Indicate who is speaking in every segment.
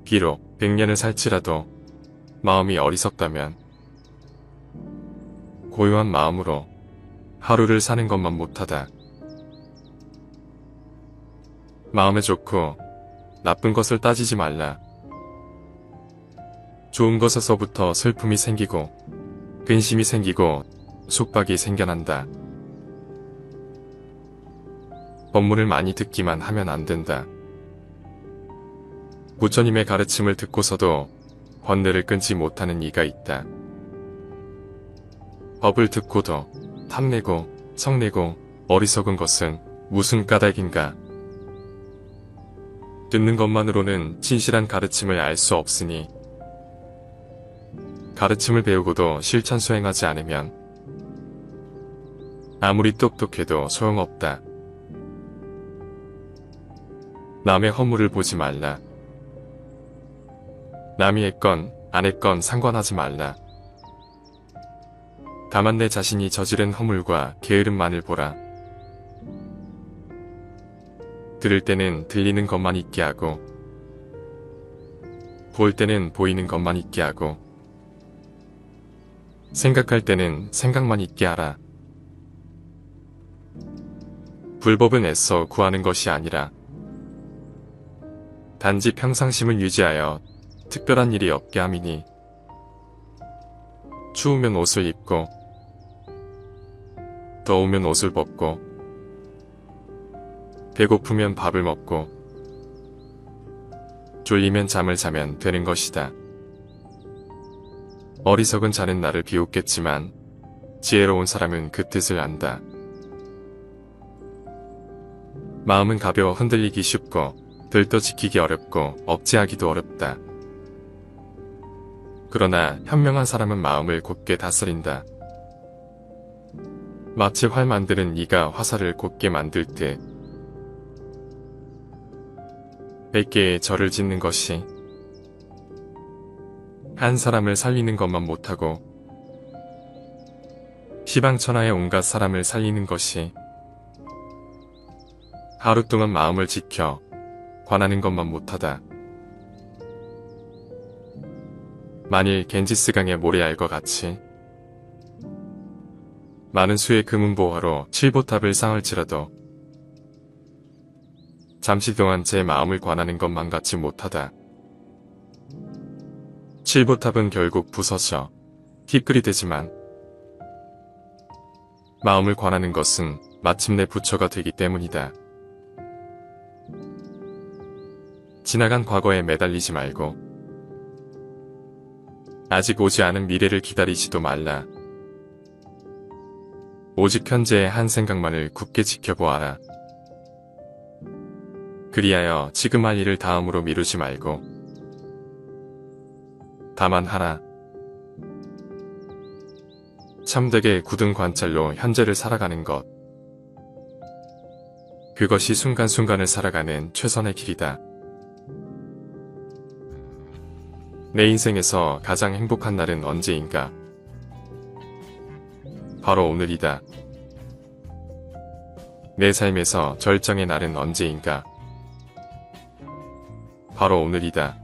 Speaker 1: 비록 100년을 살지라도 마음이 어리석다면 고요한 마음으로 하루를 사는 것만 못하다. 마음에 좋고 나쁜 것을 따지지 말라. 좋은 것에서부터 슬픔이 생기고 근심이 생기고 속박이 생겨난다. 법문을 많이 듣기만 하면 안 된다. 부처님의 가르침을 듣고서도 번뇌를 끊지 못하는 이가 있다. 법을 듣고도 탐내고 성내고 어리석은 것은 무슨 까닭인가. 듣는 것만으로는 진실한 가르침을 알 수 없으니 가르침을 배우고도 실천 수행하지 않으면 아무리 똑똑해도 소용없다. 남의 허물을 보지 말라. 남이 했건 안 했건 상관하지 말라. 다만 내 자신이 저지른 허물과 게으름만을 보라. 들을 때는 들리는 것만 있게 하고 볼 때는 보이는 것만 있게 하고 생각할 때는 생각만 있게 하라. 불법은 애써 구하는 것이 아니라 단지 평상심을 유지하여 특별한 일이 없게 함이니 추우면 옷을 입고 더우면 옷을 벗고 배고프면 밥을 먹고 졸리면 잠을 자면 되는 것이다. 어리석은 자는 나를 비웃겠지만 지혜로운 사람은 그 뜻을 안다. 마음은 가벼워 흔들리기 쉽고 들떠 지키기 어렵고 억제하기도 어렵다. 그러나 현명한 사람은 마음을 곧게 다스린다. 마치 활 만드는 이가 화살을 곧게 만들 듯 100개의 절을 짓는 것이 한 사람을 살리는 것만 못하고 시방천하의 온갖 사람을 살리는 것이 하루 동안 마음을 지켜 관하는 것만 못하다. 만일 겐지스강의 모래알과 같이 많은 수의 금은보화로 칠보탑을 쌓을지라도 잠시 동안 제 마음을 관하는 것만 같이 못하다. 칠보탑은 결국 부서져 티끌이 되지만 마음을 관하는 것은 마침내 부처가 되기 때문이다. 지나간 과거에 매달리지 말고 아직 오지 않은 미래를 기다리지도 말라. 오직 현재의 한 생각만을 굳게 지켜보아라. 그리하여 지금 할 일을 다음으로 미루지 말고 다만 하라. 참되게 굳은 관찰로 현재를 살아가는 것. 그것이 순간순간을 살아가는 최선의 길이다. 내 인생에서 가장 행복한 날은 언제인가? 바로 오늘이다. 내 삶에서 절정의 날은 언제인가? 바로 오늘이다.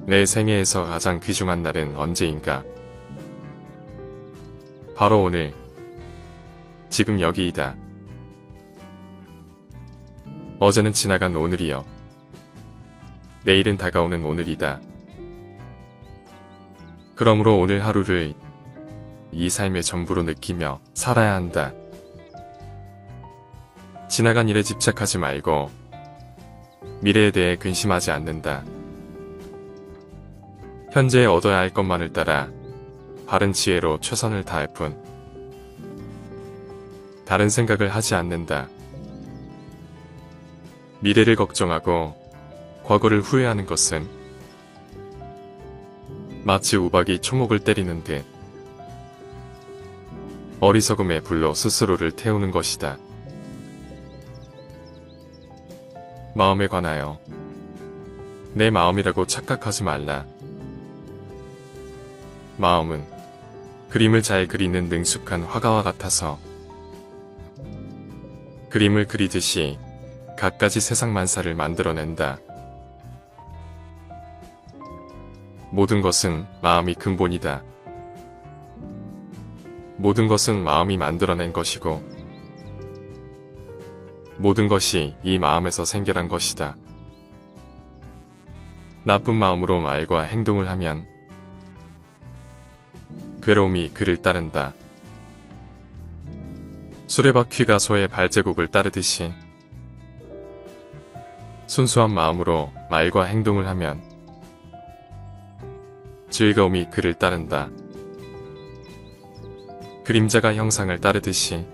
Speaker 1: 내 생애에서 가장 귀중한 날은 언제인가? 바로 오늘, 지금 여기이다. 어제는 지나간 오늘이여. 내일은 다가오는 오늘이다. 그러므로 오늘 하루를 이 삶의 전부로 느끼며 살아야 한다. 지나간 일에 집착하지 말고 미래에 대해 근심하지 않는다. 현재에 얻어야 할 것만을 따라 바른 지혜로 최선을 다할 뿐 다른 생각을 하지 않는다. 미래를 걱정하고 과거를 후회하는 것은 마치 우박이 초목을 때리는 듯 어리석음의 불로 스스로를 태우는 것이다. 마음에 관하여 내 마음이라고 착각하지 말라. 마음은 그림을 잘 그리는 능숙한 화가와 같아서 그림을 그리듯이 갖가지 세상 만사를 만들어낸다. 모든 것은 마음이 근본이다. 모든 것은 마음이 만들어낸 것이고 모든 것이 이 마음에서 생겨난 것이다. 나쁜 마음으로 말과 행동을 하면 괴로움이 그를 따른다. 수레바퀴가 소의 발자국을 따르듯이 순수한 마음으로 말과 행동을 하면 즐거움이 그를 따른다. 그림자가 형상을 따르듯이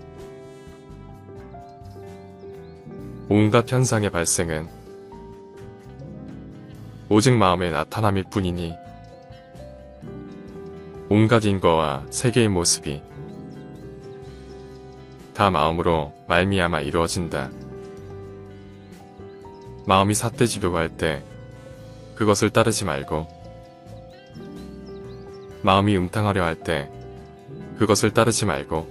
Speaker 1: 온갖 현상의 발생은 오직 마음의 나타남일 뿐이니 온갖 인과와 세계의 모습이 다 마음으로 말미암아 이루어진다. 마음이 삿대지려고 할 때 그것을 따르지 말고 마음이 음탕하려 할 때 그것을 따르지 말고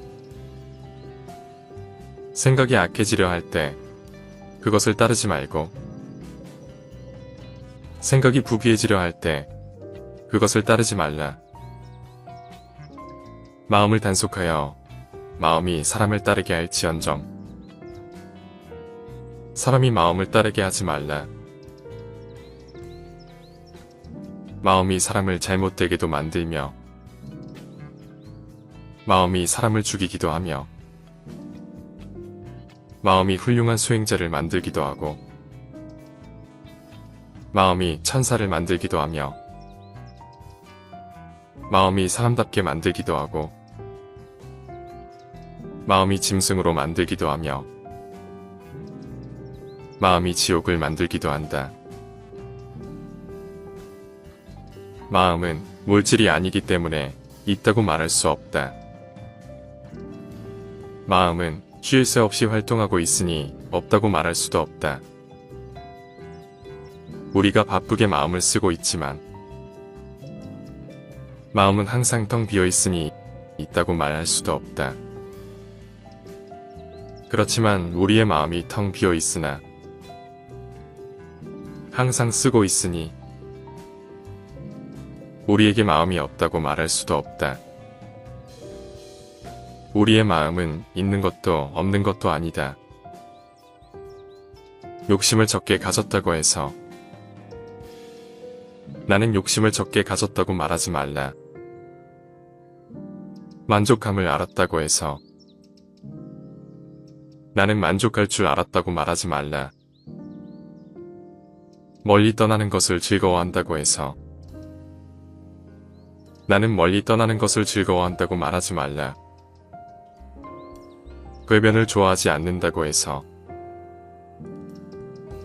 Speaker 1: 생각이 악해지려 할 때 그것을 따르지 말고 생각이 부귀해지려 할 때 그것을 따르지 말라. 마음을 단속하여 마음이 사람을 따르게 할지언정 사람이 마음을 따르게 하지 말라. 마음이 사람을 잘못되게도 만들며 마음이 사람을 죽이기도 하며 마음이 훌륭한 수행자를 만들기도 하고 마음이 천사를 만들기도 하며 마음이 사람답게 만들기도 하고 마음이 짐승으로 만들기도 하며 마음이 지옥을 만들기도 한다. 마음은 물질이 아니기 때문에 있다고 말할 수 없다. 마음은 쉴 새 없이 활동하고 있으니 없다고 말할 수도 없다. 우리가 바쁘게 마음을 쓰고 있지만 마음은 항상 텅 비어 있으니 있다고 말할 수도 없다. 그렇지만 우리의 마음이 텅 비어 있으나 항상 쓰고 있으니 우리에게 마음이 없다고 말할 수도 없다. 우리의 마음은 있는 것도 없는 것도 아니다. 욕심을 적게 가졌다고 해서 나는 욕심을 적게 가졌다고 말하지 말라. 만족함을 알았다고 해서 나는 만족할 줄 알았다고 말하지 말라. 멀리 떠나는 것을 즐거워한다고 해서 나는 멀리 떠나는 것을 즐거워한다고 말하지 말라. 궤변을 좋아하지 않는다고 해서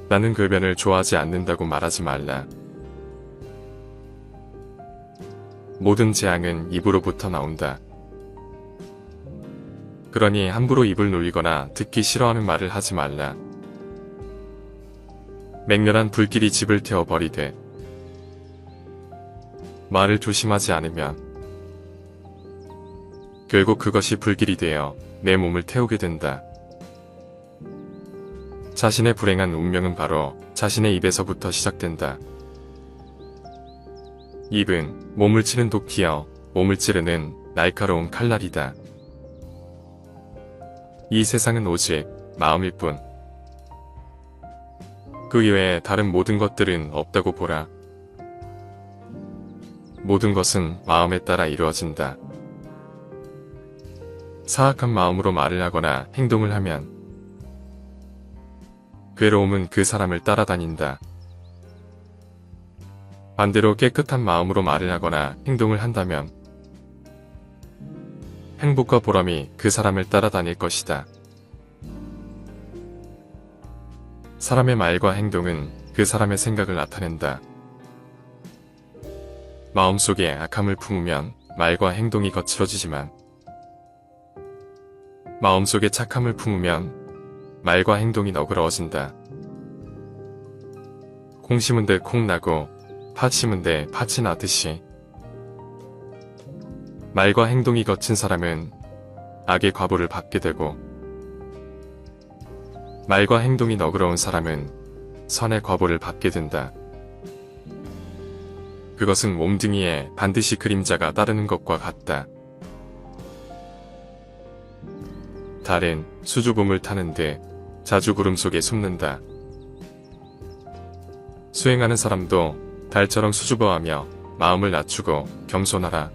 Speaker 1: 나는 궤변을 좋아하지 않는다고 말하지 말라. 모든 재앙은 입으로부터 나온다. 그러니 함부로 입을 놀리거나 듣기 싫어하는 말을 하지 말라. 맹렬한 불길이 집을 태워버리되 말을 조심하지 않으면 결국 그것이 불길이 되어 내 몸을 태우게 된다. 자신의 불행한 운명은 바로 자신의 입에서부터 시작된다. 입은 몸을 치는 도끼여 몸을 찌르는 날카로운 칼날이다. 이 세상은 오직 마음일 뿐. 그 이외에 다른 모든 것들은 없다고 보라. 모든 것은 마음에 따라 이루어진다. 사악한 마음으로 말을 하거나 행동을 하면 괴로움은 그 사람을 따라다닌다. 반대로 깨끗한 마음으로 말을 하거나 행동을 한다면 행복과 보람이 그 사람을 따라다닐 것이다. 사람의 말과 행동은 그 사람의 생각을 나타낸다. 마음속에 악함을 품으면 말과 행동이 거칠어지지만 마음속에 착함을 품으면 말과 행동이 너그러워진다. 콩 심은 데 콩 나고 팥 심은 데 팥이 나듯이 말과 행동이 거친 사람은 악의 과보를 받게 되고 말과 행동이 너그러운 사람은 선의 과보를 받게 된다. 그것은 몸뚱이에 반드시 그림자가 따르는 것과 같다. 달은 수주곰을 타는 듯 자주 구름 속에 숨는다. 수행하는 사람도 달처럼 수줍어하며 마음을 낮추고 겸손하라.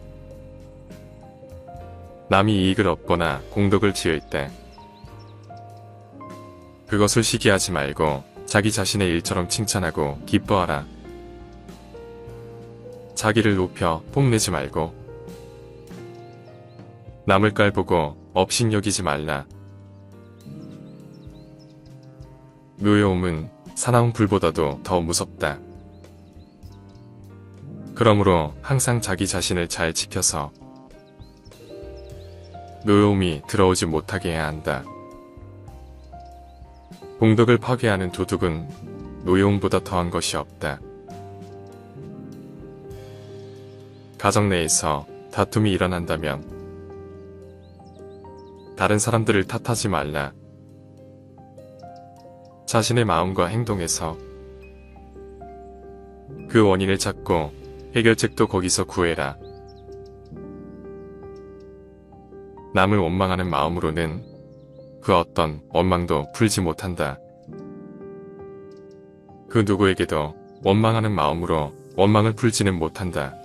Speaker 1: 남이 이익을 얻거나 공덕을 지을 때 그것을 시기하지 말고 자기 자신의 일처럼 칭찬하고 기뻐하라. 자기를 높여 뽐내지 말고 남을 깔보고 업신여기지 말라. 묘여움은 사나운 불보다도 더 무섭다. 그러므로 항상 자기 자신을 잘 지켜서 묘여움이 들어오지 못하게 해야 한다. 공덕을 파괴하는 도둑은 노여움보다 더한 것이 없다. 가정 내에서 다툼이 일어난다면 다른 사람들을 탓하지 말라. 자신의 마음과 행동에서 그 원인을 찾고 해결책도 거기서 구해라. 남을 원망하는 마음으로는 그 어떤 원망도 풀지 못한다. 그 누구에게도 원망하는 마음으로 원망을 풀지는 못한다.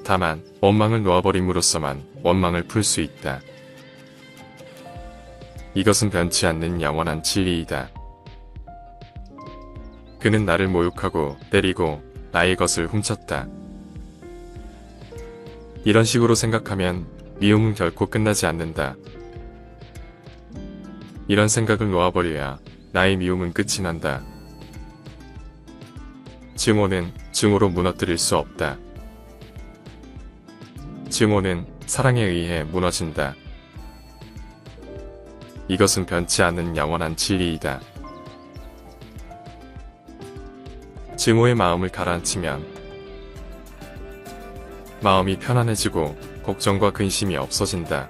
Speaker 1: 다만 원망을 놓아버림으로써만 원망을 풀 수 있다. 이것은 변치 않는 영원한 진리이다. 그는 나를 모욕하고 때리고 나의 것을 훔쳤다. 이런 식으로 생각하면 미움은 결코 끝나지 않는다. 이런 생각을 놓아버려야 나의 미움은 끝이 난다. 증오는 증오로 무너뜨릴 수 없다. 증오는 사랑에 의해 무너진다. 이것은 변치 않는 영원한 진리이다. 증오의 마음을 가라앉히면 마음이 편안해지고 걱정과 근심이 없어진다.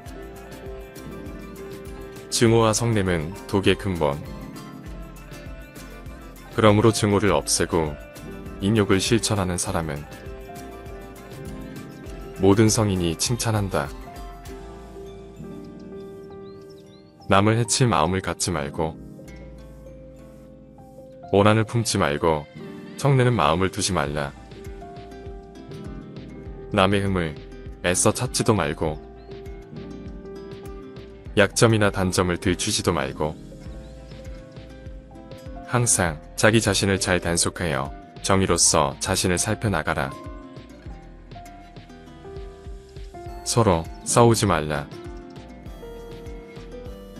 Speaker 1: 증오와 성냄은 독의 근본. 그러므로 증오를 없애고 인욕을 실천하는 사람은 모든 성인이 칭찬한다. 남을 해칠 마음을 갖지 말고 오난을 품지 말고 성내는 마음을 두지 말라. 남의 흠을 애써 찾지도 말고 약점이나 단점을 들추지도 말고 항상 자기 자신을 잘 단속하여 정의로서 자신을 살펴나가라. 서로 싸우지 말라.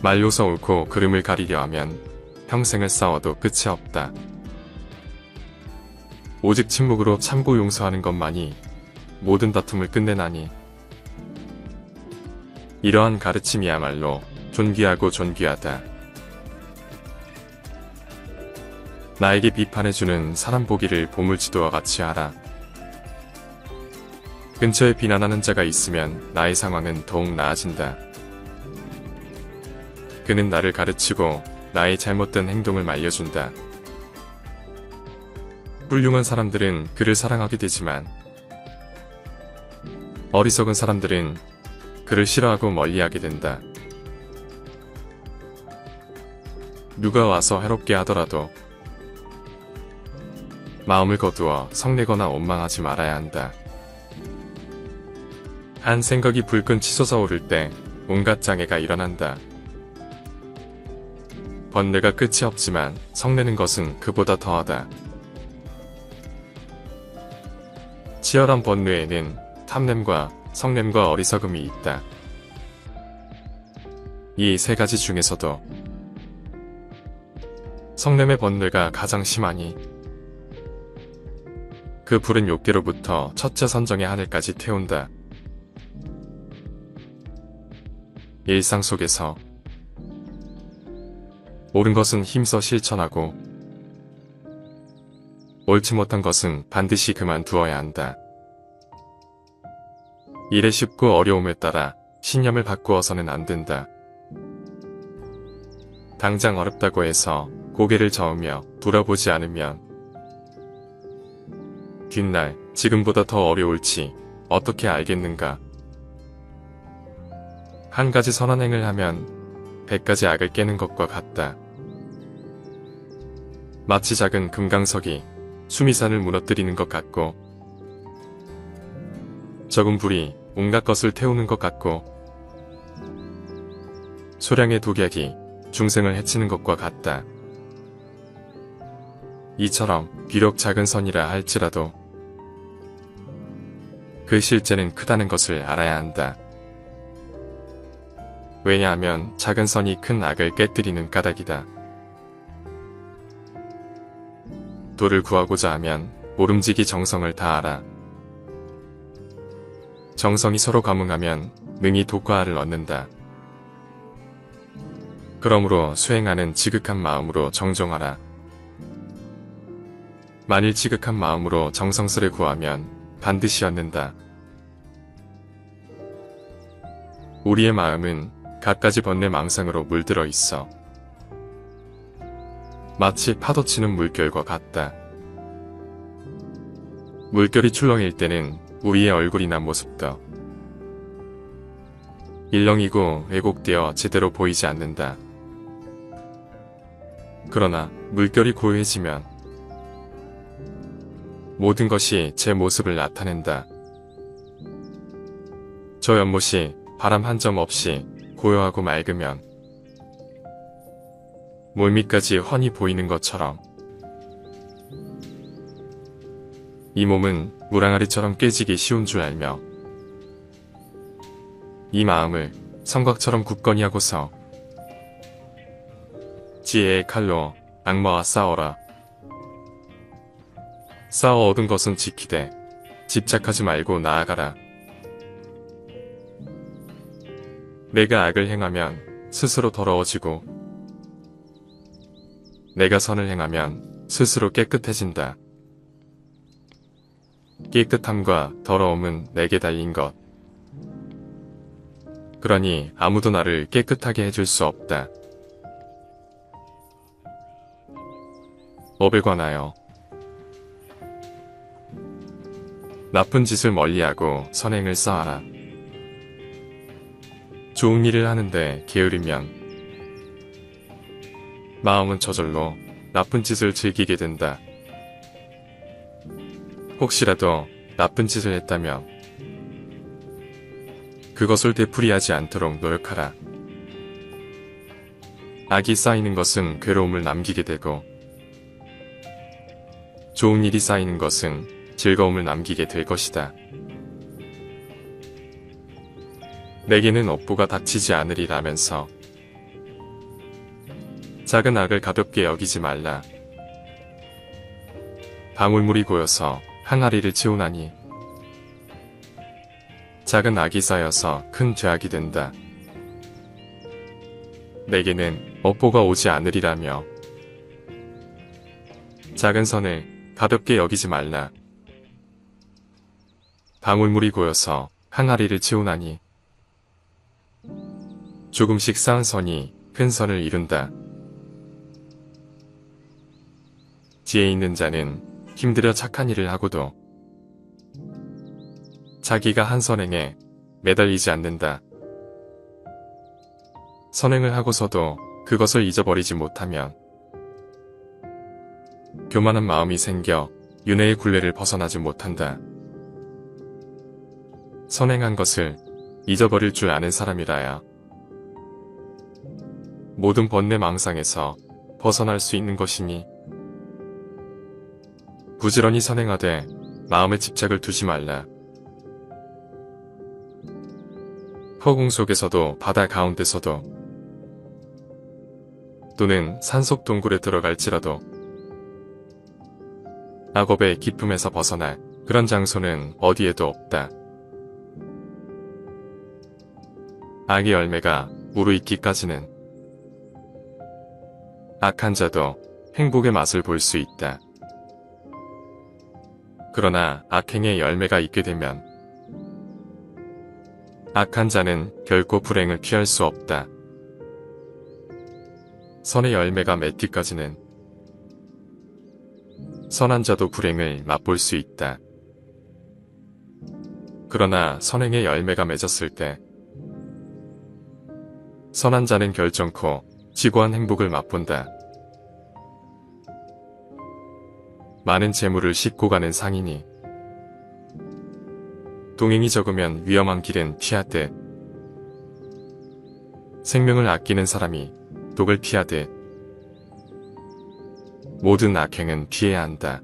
Speaker 1: 말로서 옳고 그름을 가리려 하면 평생을 싸워도 끝이 없다. 오직 침묵으로 참고 용서하는 것만이 모든 다툼을 끝내나니 이러한 가르침이야말로 존귀하고 존귀하다. 나에게 비판해주는 사람 보기를 보물지도와 같이 하라. 근처에 비난하는 자가 있으면 나의 상황은 더욱 나아진다. 그는 나를 가르치고 나의 잘못된 행동을 말려준다. 훌륭한 사람들은 그를 사랑하게 되지만 어리석은 사람들은 그를 싫어하고 멀리하게 된다. 누가 와서 해롭게 하더라도 마음을 거두어 성내거나 원망하지 말아야 한다. 한 생각이 불끈 치솟아 오를 때 온갖 장애가 일어난다. 번뇌가 끝이 없지만 성내는 것은 그보다 더하다. 치열한 번뇌에는 탐냄과 성냄과 어리석음이 있다. 이 세 가지 중에서도 성냄의 번뇌가 가장 심하니 그 불은 욕계로부터 첫째 선정의 하늘까지 태운다. 일상 속에서 옳은 것은 힘써 실천하고 옳지 못한 것은 반드시 그만두어야 한다. 일의 쉽고 어려움에 따라 신념을 바꾸어서는 안 된다. 당장 어렵다고 해서 고개를 저으며 돌아보지 않으면 뒷날 지금보다 더 어려울지 어떻게 알겠는가. 한 가지 선한 행을 하면 100가지 악을 깨는 것과 같다. 마치 작은 금강석이 수미산을 무너뜨리는 것 같고 적은 불이 온갖 것을 태우는 것 같고 소량의 독약이 중생을 해치는 것과 같다. 이처럼 비록 작은 선이라 할지라도 그 실제는 크다는 것을 알아야 한다. 왜냐하면 작은 선이 큰 악을 깨뜨리는 까닭이다. 도를 구하고자 하면 모름지기 정성을 다하라. 정성이 서로 감응하면 능히 도과를 얻는다. 그러므로 수행하는 지극한 마음으로 정종하라. 만일 지극한 마음으로 정성스레 구하면 반드시 얻는다. 우리의 마음은 갖가지 번뇌 망상으로 물들어 있어. 마치 파도치는 물결과 같다. 물결이 출렁일 때는 우리의 얼굴이나 모습도 일렁이고 왜곡되어 제대로 보이지 않는다. 그러나 물결이 고요해지면 모든 것이 제 모습을 나타낸다. 저 연못이 바람 한 점 없이 고요하고 맑으면 물밑까지 훤히 보이는 것처럼 이 몸은 물항아리처럼 깨지기 쉬운 줄 알며 이 마음을 성곽처럼 굳건히 하고서 지혜의 칼로 악마와 싸워라. 싸워 얻은 것은 지키되 집착하지 말고 나아가라. 내가 악을 행하면 스스로 더러워지고 내가 선을 행하면 스스로 깨끗해진다. 깨끗함과 더러움은 내게 달린 것. 그러니 아무도 나를 깨끗하게 해줄 수 없다. 업에 관하여 나쁜 짓을 멀리하고 선행을 쌓아라. 좋은 일을 하는데 게으르면 마음은 저절로 나쁜 짓을 즐기게 된다. 혹시라도 나쁜 짓을 했다면 그것을 되풀이하지 않도록 노력하라. 악이 쌓이는 것은 괴로움을 남기게 되고 좋은 일이 쌓이는 것은 즐거움을 남기게 될 것이다. 내게는 업보가 닥치지 않으리라면서 작은 악을 가볍게 여기지 말라. 방울물이 고여서 항아리를 채우나니 작은 악이 쌓여서 큰 죄악이 된다. 내게는 업보가 오지 않으리라며 작은 선을 가볍게 여기지 말라. 방울물이 고여서 항아리를 채우나니 조금씩 쌓은 선이 큰 선을 이룬다. 지혜 있는 자는 힘들여 착한 일을 하고도 자기가 한 선행에 매달리지 않는다. 선행을 하고서도 그것을 잊어버리지 못하면 교만한 마음이 생겨 윤회의 굴레를 벗어나지 못한다. 선행한 것을 잊어버릴 줄 아는 사람이라야 모든 번뇌 망상에서 벗어날 수 있는 것이니 부지런히 선행하되 마음에 집착을 두지 말라. 허공 속에서도 바다 가운데서도 또는 산속 동굴에 들어갈지라도 악업의 기품에서 벗어날 그런 장소는 어디에도 없다. 악의 열매가 무르익기까지는 악한 자도 행복의 맛을 볼 수 있다. 그러나 악행의 열매가 있게 되면 악한 자는 결코 불행을 피할 수 없다. 선의 열매가 맺기까지는 선한 자도 불행을 맛볼 수 있다. 그러나 선행의 열매가 맺었을 때 선한 자는 결정코 지고한 행복을 맛본다. 많은 재물을 싣고 가는 상인이 동행이 적으면 위험한 길은 피하듯 생명을 아끼는 사람이 독을 피하듯 모든 악행은 피해야 한다.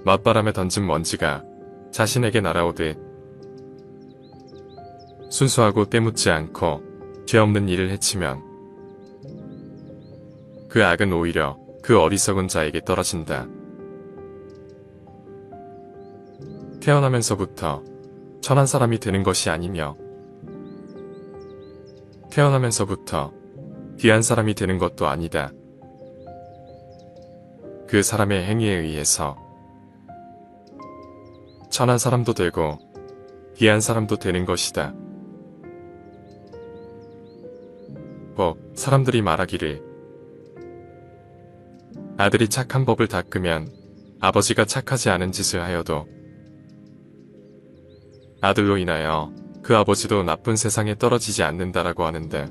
Speaker 1: 맞바람에 던진 먼지가 자신에게 날아오듯 순수하고 때묻지 않고 죄 없는 일을 해치면 그 악은 오히려 그 어리석은 자에게 떨어진다. 태어나면서부터 천한 사람이 되는 것이 아니며 태어나면서부터 귀한 사람이 되는 것도 아니다. 그 사람의 행위에 의해서 천한 사람도 되고 귀한 사람도 되는 것이다. 사람들이 말하기를 아들이 착한 법을 닦으면 아버지가 착하지 않은 짓을 하여도 아들로 인하여 그 아버지도 나쁜 세상에 떨어지지 않는다라고 하는데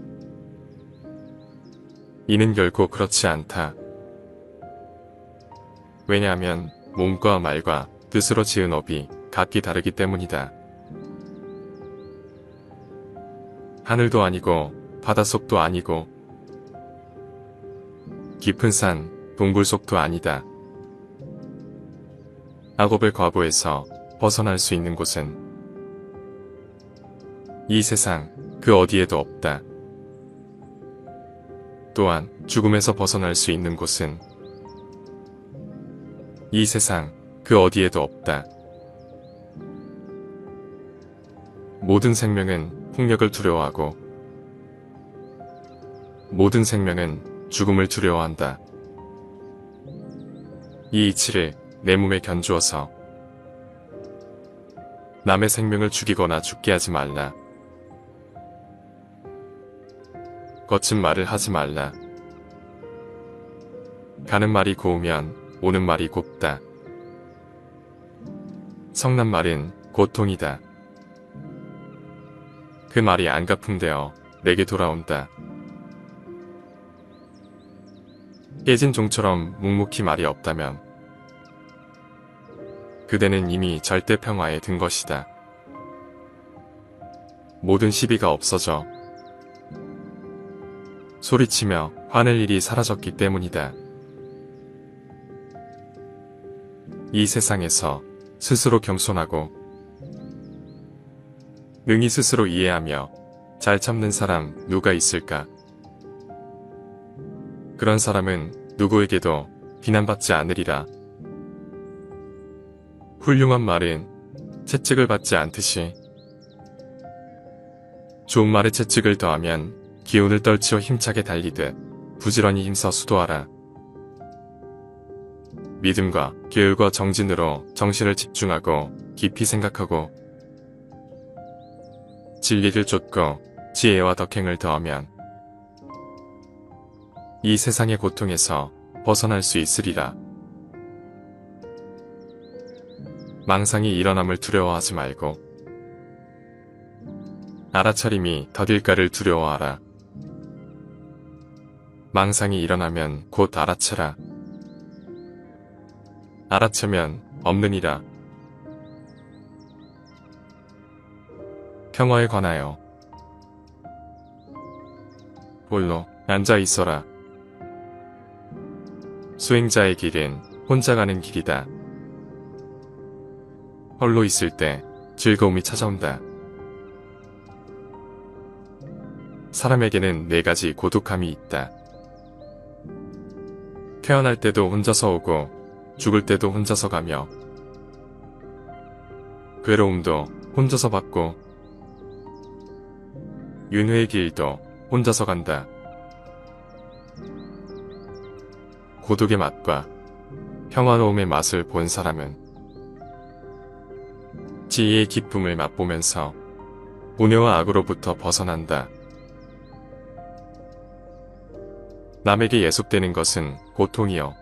Speaker 1: 이는 결코 그렇지 않다. 왜냐하면 몸과 말과 뜻으로 지은 업이 각기 다르기 때문이다. 하늘도 아니고 바닷속도 아니고 깊은 산, 동굴 속도 아니다. 악업의 과보에서 벗어날 수 있는 곳은 이 세상 그 어디에도 없다. 또한 죽음에서 벗어날 수 있는 곳은 이 세상 그 어디에도 없다. 모든 생명은 폭력을 두려워하고 모든 생명은 죽음을 두려워한다. 이 이치를 내 몸에 견주어서 남의 생명을 죽이거나 죽게 하지 말라. 거친 말을 하지 말라. 가는 말이 고우면 오는 말이 곱다. 성난 말은 고통이다. 그 말이 안가품되어 내게 돌아온다. 깨진 종처럼 묵묵히 말이 없다면 그대는 이미 절대 평화에 든 것이다. 모든 시비가 없어져 소리치며 화낼 일이 사라졌기 때문이다. 이 세상에서 스스로 겸손하고 능히 스스로 이해하며 잘 참는 사람 누가 있을까? 그런 사람은 누구에게도 비난받지 않으리라. 훌륭한 말은 채찍을 받지 않듯이 좋은 말에 채찍을 더하면 기운을 떨치어 힘차게 달리듯 부지런히 힘써 수도하라. 믿음과 계율과 정진으로 정신을 집중하고 깊이 생각하고 진리를 쫓고 지혜와 덕행을 더하면 이 세상의 고통에서 벗어날 수 있으리라. 망상이 일어남을 두려워하지 말고 알아차림이 더딜까를 두려워하라. 망상이 일어나면 곧 알아차라. 알아차면 없느니라. 평화에 관하여 홀로 앉아 있어라. 수행자의 길은 혼자 가는 길이다. 홀로 있을 때 즐거움이 찾아온다. 사람에게는 4가지 고독함이 있다. 태어날 때도 혼자서 오고 죽을 때도 혼자서 가며 괴로움도 혼자서 받고 윤회의 길도 혼자서 간다. 고독의 맛과 평화로움의 맛을 본 사람은 지혜의 기쁨을 맛보면서 우뇌와 악으로부터 벗어난다. 남에게 예속되는 것은 고통이요.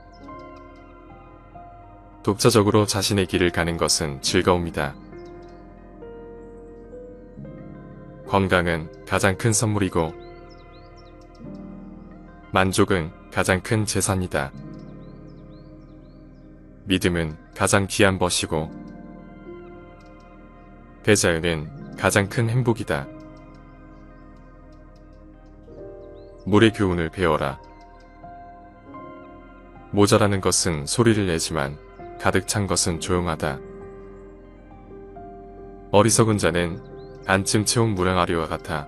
Speaker 1: 독자적으로 자신의 길을 가는 것은 즐거움이다. 건강은 가장 큰 선물이고 만족은 가장 큰 재산이다. 믿음은 가장 귀한 것이고 대자연은 가장 큰 행복이다. 물의 교훈을 배워라. 모자라는 것은 소리를 내지만 가득 찬 것은 조용하다. 어리석은 자는 안쯤 채운 무량아리와 같아.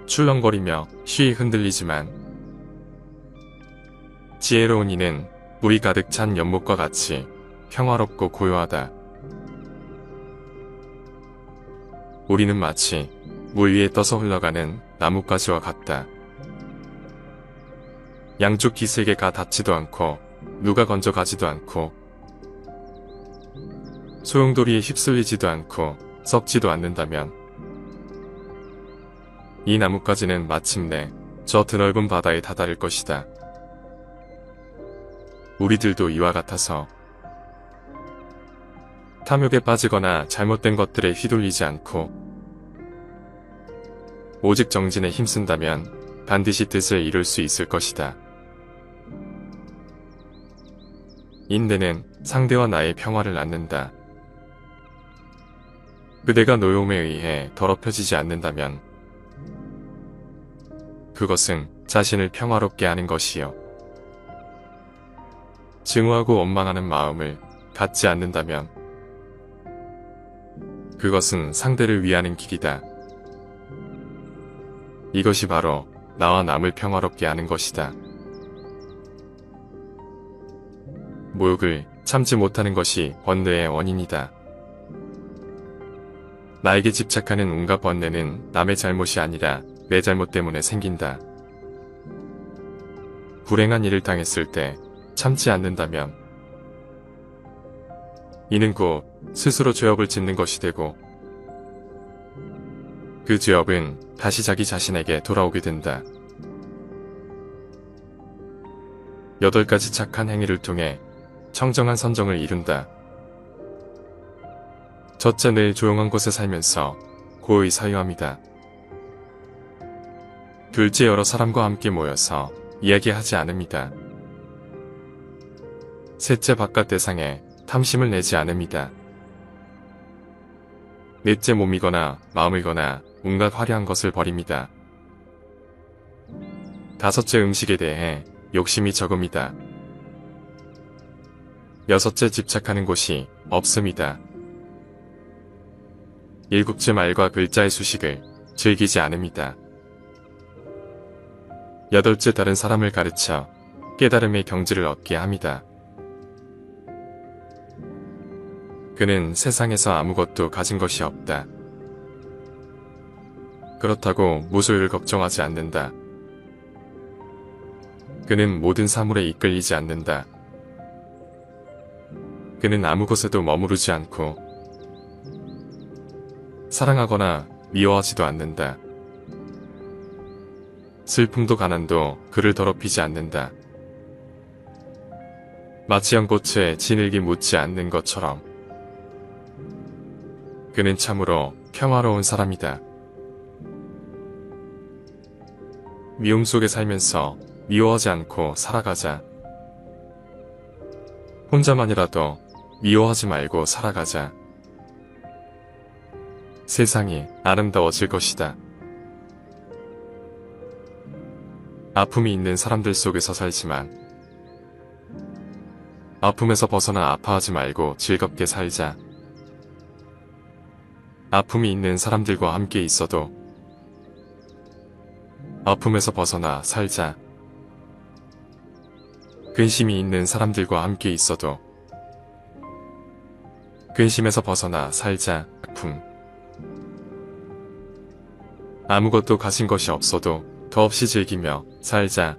Speaker 1: 출렁거리며 쉬이 흔들리지만 지혜로운 이는 물이 가득 찬 연못과 같이 평화롭고 고요하다. 우리는 마치 물 위에 떠서 흘러가는 나뭇가지와 같다. 양쪽 기슭에 가 닿지도 않고 누가 건져 가지도 않고 소용돌이에 휩쓸리지도 않고 썩지도 않는다면 이 나뭇가지는 마침내 저 드넓은 바다에 다다를 것이다. 우리들도 이와 같아서 탐욕에 빠지거나 잘못된 것들에 휘둘리지 않고 오직 정진에 힘쓴다면 반드시 뜻을 이룰 수 있을 것이다. 인내는 상대와 나의 평화를 낳는다. 그대가 노여움에 의해 더럽혀지지 않는다면 그것은 자신을 평화롭게 하는 것이요. 증오하고 원망하는 마음을 갖지 않는다면 그것은 상대를 위하는 길이다. 이것이 바로 나와 남을 평화롭게 하는 것이다. 모욕을 참지 못하는 것이 번뇌의 원인이다. 나에게 집착하는 온갖 번뇌는 남의 잘못이 아니라 내 잘못 때문에 생긴다. 불행한 일을 당했을 때 참지 않는다면 이는 곧 스스로 죄업을 짓는 것이 되고 그 죄업은 다시 자기 자신에게 돌아오게 된다. 8가지 착한 행위를 통해 청정한 선정을 이룬다. 첫째, 늘 조용한 곳에 살면서 고의 사유함이다. 둘째, 여러 사람과 함께 모여서 이야기하지 않음이다. 셋째, 바깥 대상에 탐심을 내지 않음이다. 넷째, 몸이거나 마음이거나 온갖 화려한 것을 버립니다. 다섯째, 음식에 대해 욕심이 적음이다. 여섯째, 집착하는 곳이 없음이다. 일곱째, 말과 글자의 수식을 즐기지 않음이다. 여덟째, 다른 사람을 가르쳐 깨달음의 경지를 얻게 합니다. 그는 세상에서 아무것도 가진 것이 없다. 그렇다고 무소유를 걱정하지 않는다. 그는 모든 사물에 이끌리지 않는다. 그는 아무 곳에도 머무르지 않고 사랑하거나 미워하지도 않는다. 슬픔도 가난도 그를 더럽히지 않는다. 마치 연꽃에 진흙이 묻지 않는 것처럼 그는 참으로 평화로운 사람이다. 미움 속에 살면서 미워하지 않고 살아가자. 혼자만이라도 미워하지 말고 살아가자. 세상이 아름다워질 것이다. 아픔이 있는 사람들 속에서 살지만 아픔에서 벗어나 아파하지 말고 즐겁게 살자. 아픔이 있는 사람들과 함께 있어도 아픔에서 벗어나 살자. 근심이 있는 사람들과 함께 있어도 근심에서 벗어나 살자. 아픔. 아무것도 가진 것이 없어도 더없이 즐기며 살자.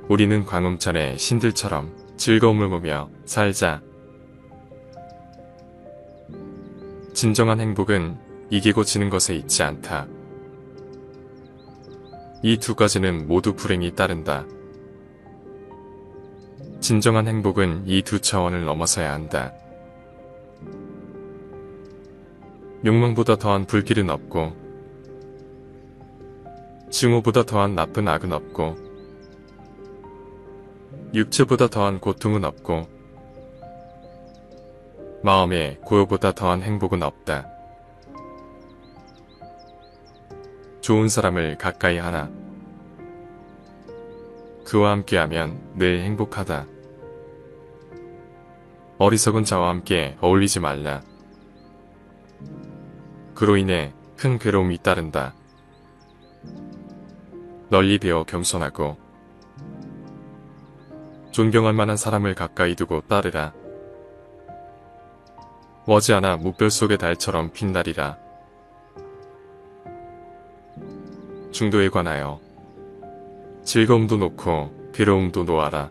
Speaker 1: 우리는 광음천의 신들처럼 즐거움을 보며 살자. 진정한 행복은 이기고 지는 것에 있지 않다. 이 두 가지는 모두 불행이 따른다. 진정한 행복은 이 두 차원을 넘어서야 한다. 욕망보다 더한 불길은 없고, 증오보다 더한 나쁜 악은 없고, 육체보다 더한 고통은 없고, 마음의 고요보다 더한 행복은 없다. 좋은 사람을 가까이 하나. 그와 함께하면 늘 행복하다. 어리석은 자와 함께 어울리지 말라. 그로 인해 큰 괴로움이 따른다. 널리 배워 겸손하고 존경할 만한 사람을 가까이 두고 따르라. 머지않아 무별 속의 달처럼 빛나리라. 중도에 관하여 즐거움도 놓고 괴로움도 놓아라.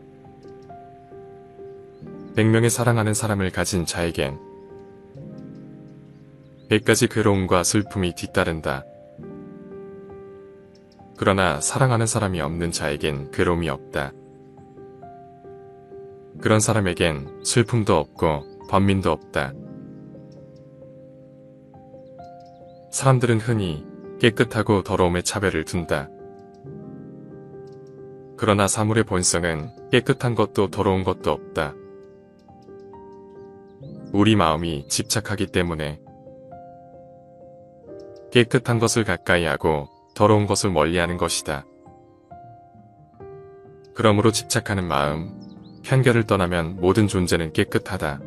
Speaker 1: 100명의 사랑하는 사람을 가진 자에겐 100가지 괴로움과 슬픔이 뒤따른다. 그러나 사랑하는 사람이 없는 자에겐 괴로움이 없다. 그런 사람에겐 슬픔도 없고 번민도 없다. 사람들은 흔히 깨끗하고 더러움의 차별을 둔다. 그러나 사물의 본성은 깨끗한 것도 더러운 것도 없다. 우리 마음이 집착하기 때문에 깨끗한 것을 가까이 하고 더러운 것을 멀리하는 것이다. 그러므로 집착하는 마음, 편견을 떠나면 모든 존재는 깨끗하다.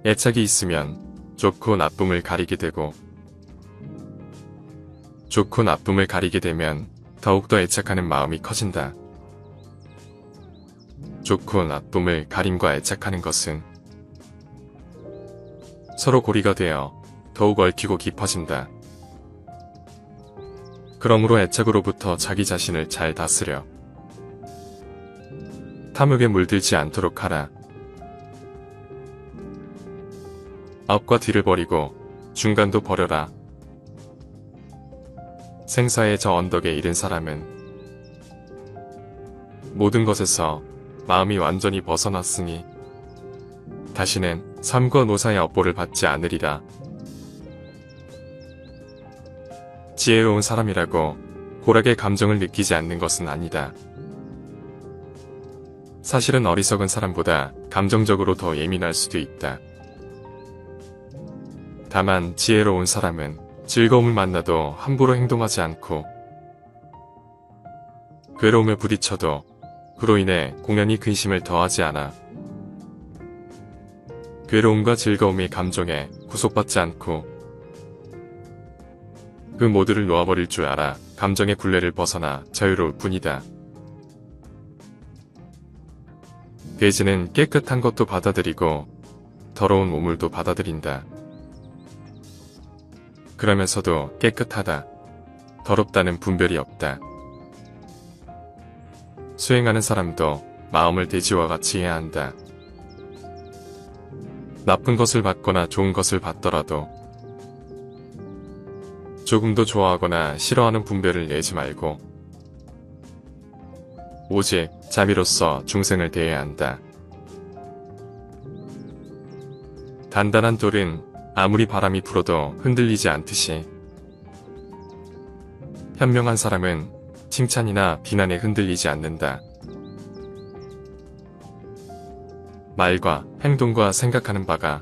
Speaker 1: 애착이 있으면 좋고 나쁨을 가리게 되고, 좋고 나쁨을 가리게 되면 더욱더 애착하는 마음이 커진다. 좋고 나쁨을 가림과 애착하는 것은 서로 고리가 되어 더욱 얽히고 깊어진다. 그러므로 애착으로부터 자기 자신을 잘 다스려 탐욕에 물들지 않도록 하라. 앞과 뒤를 버리고 중간도 버려라. 생사의 저 언덕에 이른 사람은 모든 것에서 마음이 완전히 벗어났으니 다시는 삶과 노사의 업보를 받지 않으리라. 지혜로운 사람이라고 고락의 감정을 느끼지 않는 것은 아니다. 사실은 어리석은 사람보다 감정적으로 더 예민할 수도 있다. 다만 지혜로운 사람은 즐거움을 만나도 함부로 행동하지 않고, 괴로움에 부딪혀도 그로 인해 공연히 근심을 더하지 않아. 괴로움과 즐거움의 감정에 구속받지 않고 그 모두를 놓아버릴 줄 알아 감정의 굴레를 벗어나 자유로울 뿐이다. 돼지는 깨끗한 것도 받아들이고 더러운 우물도 받아들인다. 그러면서도 깨끗하다, 더럽다는 분별이 없다. 수행하는 사람도 마음을 돼지와 같이 해야 한다. 나쁜 것을 받거나 좋은 것을 받더라도 조금도 좋아하거나 싫어하는 분별을 내지 말고 오직 자비로서 중생을 대해야 한다. 단단한 돌은 아무리 바람이 불어도 흔들리지 않듯이 현명한 사람은 칭찬이나 비난에 흔들리지 않는다. 말과 행동과 생각하는 바가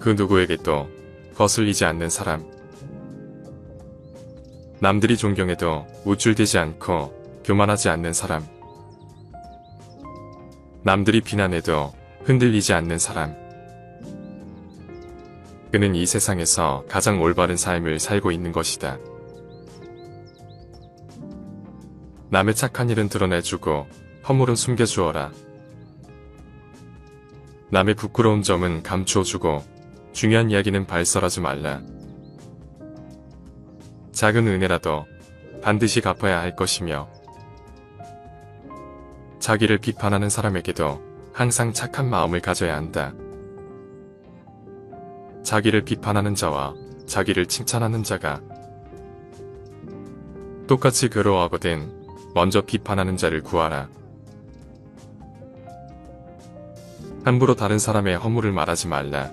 Speaker 1: 그 누구에게도 거슬리지 않는 사람. 남들이 존경해도 우쭐대지 않고 교만하지 않는 사람. 남들이 비난해도 흔들리지 않는 사람. 그는 이 세상에서 가장 올바른 삶을 살고 있는 것이다. 남의 착한 일은 드러내주고 허물은 숨겨주어라. 남의 부끄러운 점은 감추어주고 중요한 이야기는 발설하지 말라. 작은 은혜라도 반드시 갚아야 할 것이며 자기를 비판하는 사람에게도 항상 착한 마음을 가져야 한다. 자기를 비판하는 자와 자기를 칭찬하는 자가 똑같이 괴로워하거든 먼저 비판하는 자를 구하라. 함부로 다른 사람의 허물을 말하지 말라.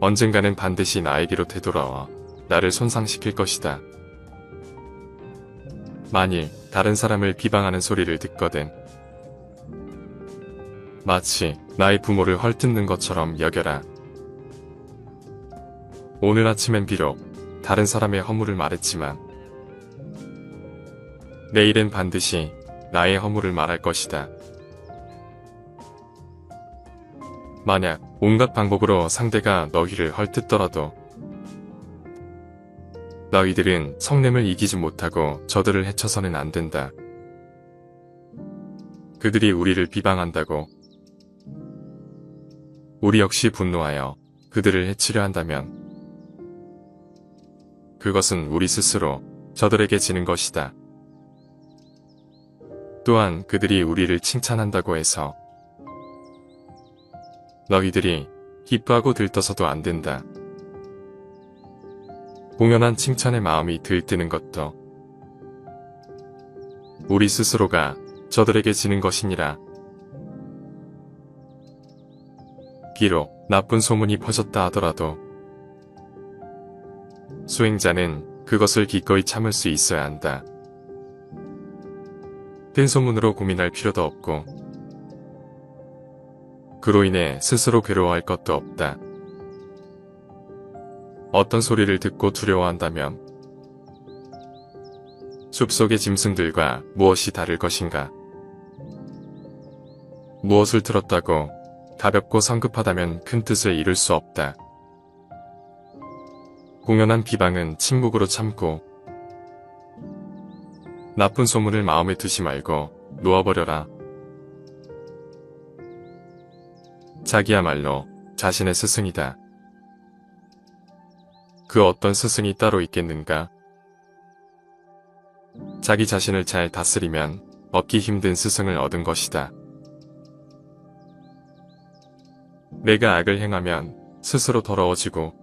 Speaker 1: 언젠가는 반드시 나에게로 되돌아와 나를 손상시킬 것이다. 만일 다른 사람을 비방하는 소리를 듣거든 마치 나의 부모를 헐뜯는 것처럼 여겨라. 오늘 아침엔 비록 다른 사람의 허물을 말했지만 내일엔 반드시 나의 허물을 말할 것이다. 만약 온갖 방법으로 상대가 너희를 헐뜯더라도 너희들은 성냄을 이기지 못하고 저들을 해쳐서는 안 된다. 그들이 우리를 비방한다고 우리 역시 분노하여 그들을 해치려 한다면 그것은 우리 스스로 저들에게 지는 것이다. 또한 그들이 우리를 칭찬한다고 해서 너희들이 기뻐하고 들떠서도 안 된다. 공연한 칭찬의 마음이 들뜨는 것도 우리 스스로가 저들에게 지는 것이니라. 비록 나쁜 소문이 퍼졌다 하더라도 수행자는 그것을 기꺼이 참을 수 있어야 한다. 뜬 소문으로 고민할 필요도 없고 그로 인해 스스로 괴로워할 것도 없다. 어떤 소리를 듣고 두려워한다면 숲속의 짐승들과 무엇이 다를 것인가? 무엇을 들었다고 가볍고 성급하다면 큰 뜻을 이룰 수 없다. 공연한 비방은 침묵으로 참고 나쁜 소문을 마음에 두지 말고 놓아버려라. 자기야말로 자신의 스승이다. 그 어떤 스승이 따로 있겠는가? 자기 자신을 잘 다스리면 얻기 힘든 스승을 얻은 것이다. 내가 악을 행하면 스스로 더러워지고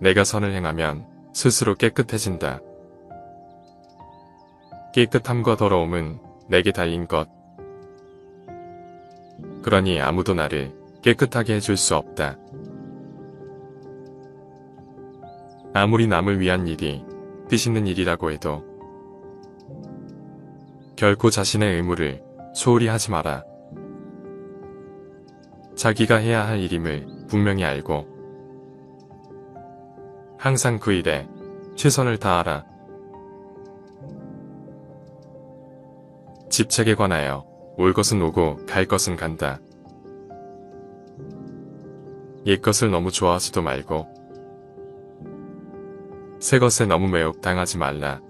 Speaker 1: 내가 선을 행하면 스스로 깨끗해진다. 깨끗함과 더러움은 내게 달린 것. 그러니 아무도 나를 깨끗하게 해줄 수 없다. 아무리 남을 위한 일이 뜻있는 일이라고 해도 결코 자신의 의무를 소홀히 하지 마라. 자기가 해야 할 일임을 분명히 알고 항상 그 일에 최선을 다하라. 집착에 관하여 올 것은 오고 갈 것은 간다. 옛 것을 너무 좋아하지도 말고 새 것에 너무 매혹당하지 말라.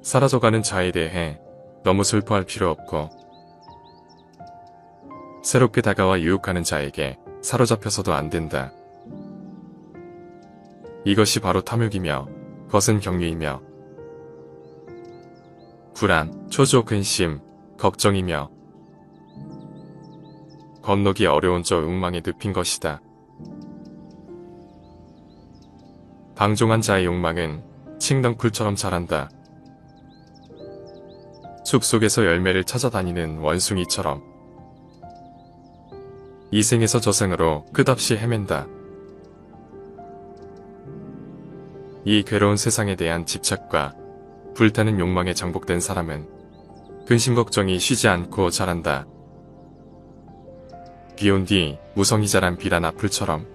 Speaker 1: 사라져가는 자에 대해 너무 슬퍼할 필요 없고 새롭게 다가와 유혹하는 자에게 사로잡혀서도 안 된다. 이것이 바로 탐욕이며 거센 경유이며 불안, 초조, 근심, 걱정이며 건너기 어려운 저 욕망에 늪인 것이다. 방종한 자의 욕망은 칡덩쿨처럼 자란다. 숲속에서 열매를 찾아다니는 원숭이처럼 이 생에서 저 생으로 끝없이 헤맨다. 이 괴로운 세상에 대한 집착과 불타는 욕망에 정복된 사람은 근심 걱정이 쉬지 않고 자란다. 비 온 뒤 무성히 자란 비란 앞풀처럼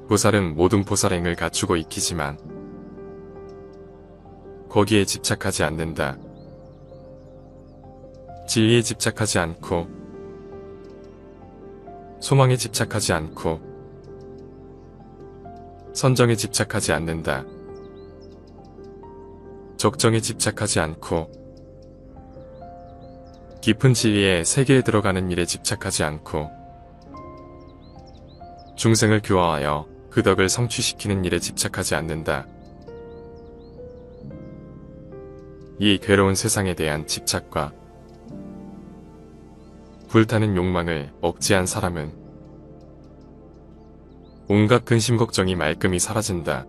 Speaker 1: 보살은 모든 보살행을 갖추고 익히지만 거기에 집착하지 않는다. 진리에 집착하지 않고 소망에 집착하지 않고 선정에 집착하지 않는다. 적정에 집착하지 않고 깊은 진리의 세계에 들어가는 일에 집착하지 않고 중생을 교화하여 그 덕을 성취시키는 일에 집착하지 않는다. 이 괴로운 세상에 대한 집착과 불타는 욕망을 억제한 사람은 온갖 근심 걱정이 말끔히 사라진다.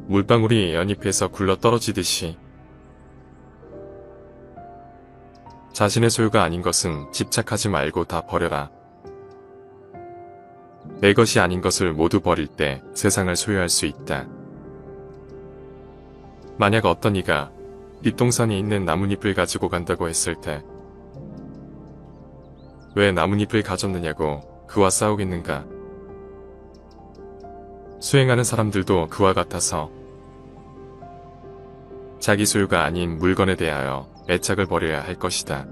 Speaker 1: 물방울이 연잎에서 굴러 떨어지듯이 자신의 소유가 아닌 것은 집착하지 말고 다 버려라. 내 것이 아닌 것을 모두 버릴 때 세상을 소유할 수 있다. 만약 어떤 이가 뒷동산에 있는 나뭇잎을 가지고 간다고 했을 때 왜 나뭇잎을 가졌느냐고 그와 싸우겠는가? 수행하는 사람들도 그와 같아서 자기 소유가 아닌 물건에 대하여 애착을 버려야 할 것이다.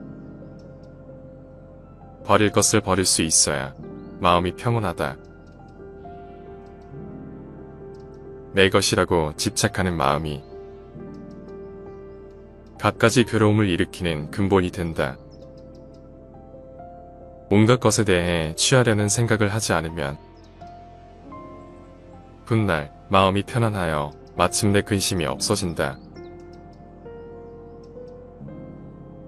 Speaker 1: 버릴 것을 버릴 수 있어야 마음이 평온하다. 내 것이라고 집착하는 마음이 갖가지 괴로움을 일으키는 근본이 된다. 온갖 것에 대해 취하려는 생각을 하지 않으면 훗날 마음이 편안하여 마침내 근심이 없어진다.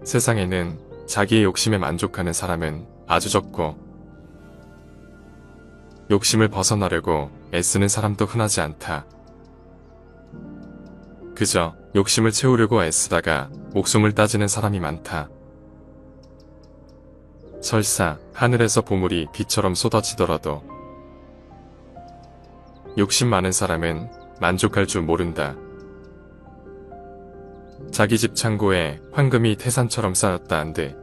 Speaker 1: 세상에는 자기의 욕심에 만족하는 사람은 아주 적고 욕심을 벗어나려고 애쓰는 사람도 흔하지 않다. 그저 욕심을 채우려고 애쓰다가 목숨을 따지는 사람이 많다. 설사 하늘에서 보물이 비처럼 쏟아지더라도 욕심 많은 사람은 만족할 줄 모른다. 자기 집 창고에 황금이 태산처럼 쌓였다 한들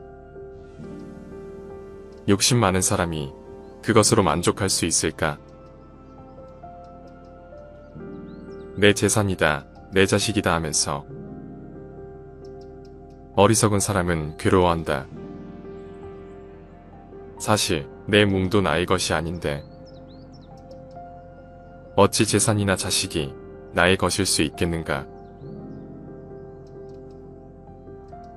Speaker 1: 욕심 많은 사람이 그것으로 만족할 수 있을까? 내 재산이다, 내 자식이다 하면서 어리석은 사람은 괴로워한다. 사실 내 몸도 나의 것이 아닌데 어찌 재산이나 자식이 나의 것일 수 있겠는가?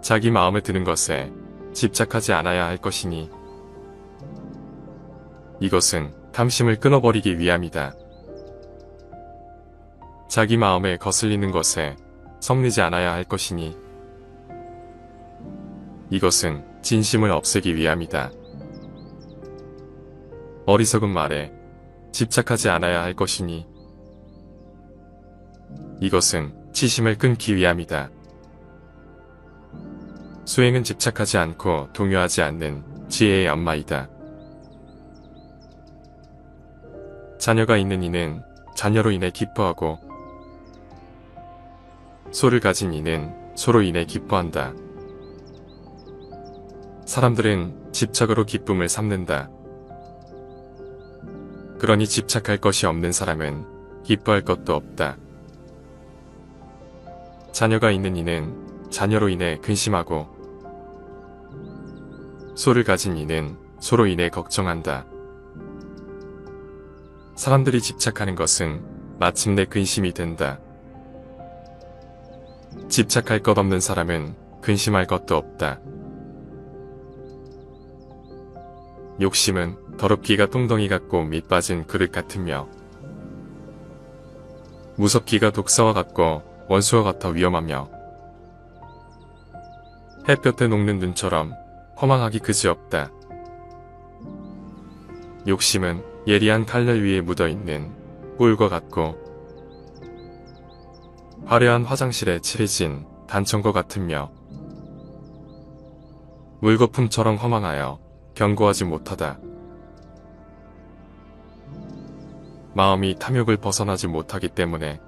Speaker 1: 자기 마음에 드는 것에 집착하지 않아야 할 것이니 이것은 탐심을 끊어버리기 위함이다. 자기 마음에 거슬리는 것에 성내지 않아야 할 것이니 이것은 진심을 없애기 위함이다. 어리석은 말에 집착하지 않아야 할 것이니 이것은 치심을 끊기 위함이다. 수행은 집착하지 않고 동요하지 않는 지혜의 연마이다. 자녀가 있는 이는 자녀로 인해 기뻐하고 소를 가진 이는 소로 인해 기뻐한다. 사람들은 집착으로 기쁨을 삼는다. 그러니 집착할 것이 없는 사람은 기뻐할 것도 없다. 자녀가 있는 이는 자녀로 인해 근심하고 소를 가진 이는 소로 인해 걱정한다. 사람들이 집착하는 것은 마침내 근심이 된다. 집착할 것 없는 사람은 근심할 것도 없다. 욕심은 더럽기가 똥덩이 같고 밑 빠진 그릇 같으며 무섭기가 독사와 같고 원수와 같아 위험하며 햇볕에 녹는 눈처럼 허망하기 그지없다. 욕심은 예리한 칼날 위에 묻어있는 꿀과 같고 화려한 화장실에 칠해진 단청과 같으며 물거품처럼 허망하여 견고하지 못하다. 마음이 탐욕을 벗어나지 못하기 때문에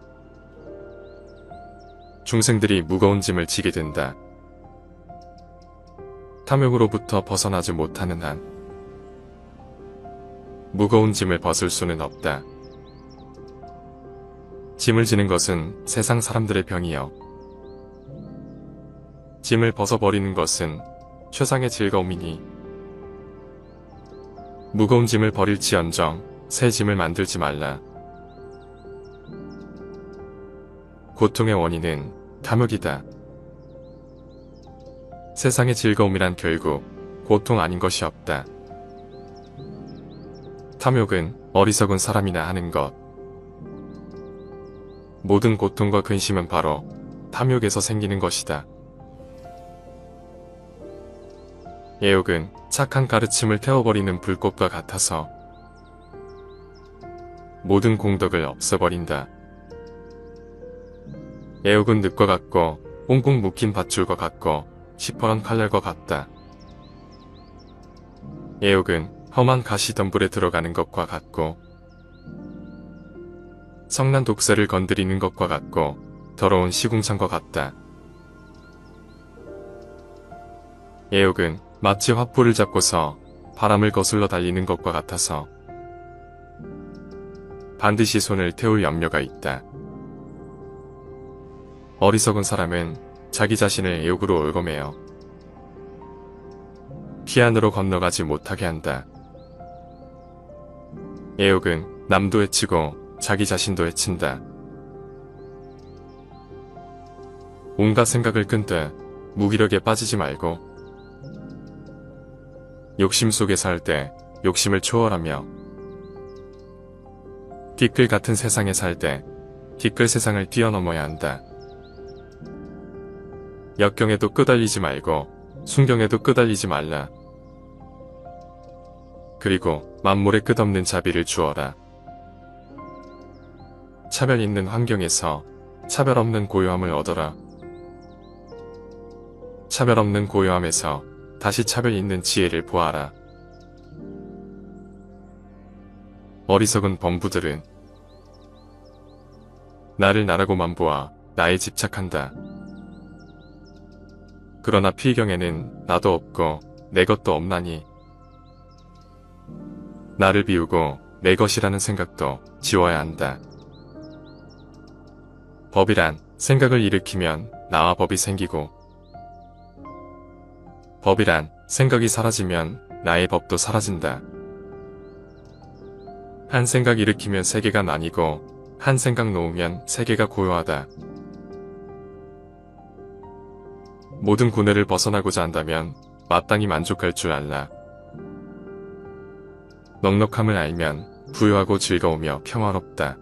Speaker 1: 중생들이 무거운 짐을 지게 된다. 탐욕으로부터 벗어나지 못하는 한 무거운 짐을 벗을 수는 없다. 짐을 지는 것은 세상 사람들의 병이요 짐을 벗어버리는 것은 최상의 즐거움이니 무거운 짐을 버릴지언정 새 짐을 만들지 말라. 고통의 원인은 탐욕이다. 세상의 즐거움이란 결국 고통 아닌 것이 없다. 탐욕은 어리석은 사람이나 하는 것. 모든 고통과 근심은 바로 탐욕에서 생기는 것이다. 애욕은 착한 가르침을 태워버리는 불꽃과 같아서 모든 공덕을 없애버린다. 애욕은 늪과 같고 꽁꽁 묶인 밧줄과 같고 시퍼런 칼날과 같다. 애욕은 험한 가시덤불에 들어가는 것과 같고 성난 독새를 건드리는 것과 같고 더러운 시궁창과 같다. 애욕은 마치 화포를 잡고서 바람을 거슬러 달리는 것과 같아서 반드시 손을 태울 염려가 있다. 어리석은 사람은 자기 자신을 애욕으로 얽어매어 피안으로 건너가지 못하게 한다. 애욕은 남도 해치고 자기 자신도 해친다. 온갖 생각을 끈듯 무기력에 빠지지 말고 욕심 속에 살 때 욕심을 초월하며 티끌 같은 세상에 살 때 티끌 세상을 뛰어넘어야 한다. 역경에도 끄달리지 말고 순경에도 끄달리지 말라. 그리고 만물에 끝없는 자비를 주어라. 차별 있는 환경에서 차별 없는 고요함을 얻어라. 차별 없는 고요함에서 다시 차별 있는 지혜를 보아라. 어리석은 범부들은 나를 나라고만 보아 나에 집착한다. 그러나 필경에는 나도 없고 내 것도 없나니 나를 비우고 내 것이라는 생각도 지워야 한다. 법이란 생각을 일으키면 나와 법이 생기고 법이란 생각이 사라지면 나의 법도 사라진다. 한 생각 일으키면 세계가 나뉘고 한 생각 놓으면 세계가 고요하다. 모든 고뇌를 벗어나고자 한다면 마땅히 만족할 줄 알라. 넉넉함을 알면 부유하고 즐거우며 평화롭다.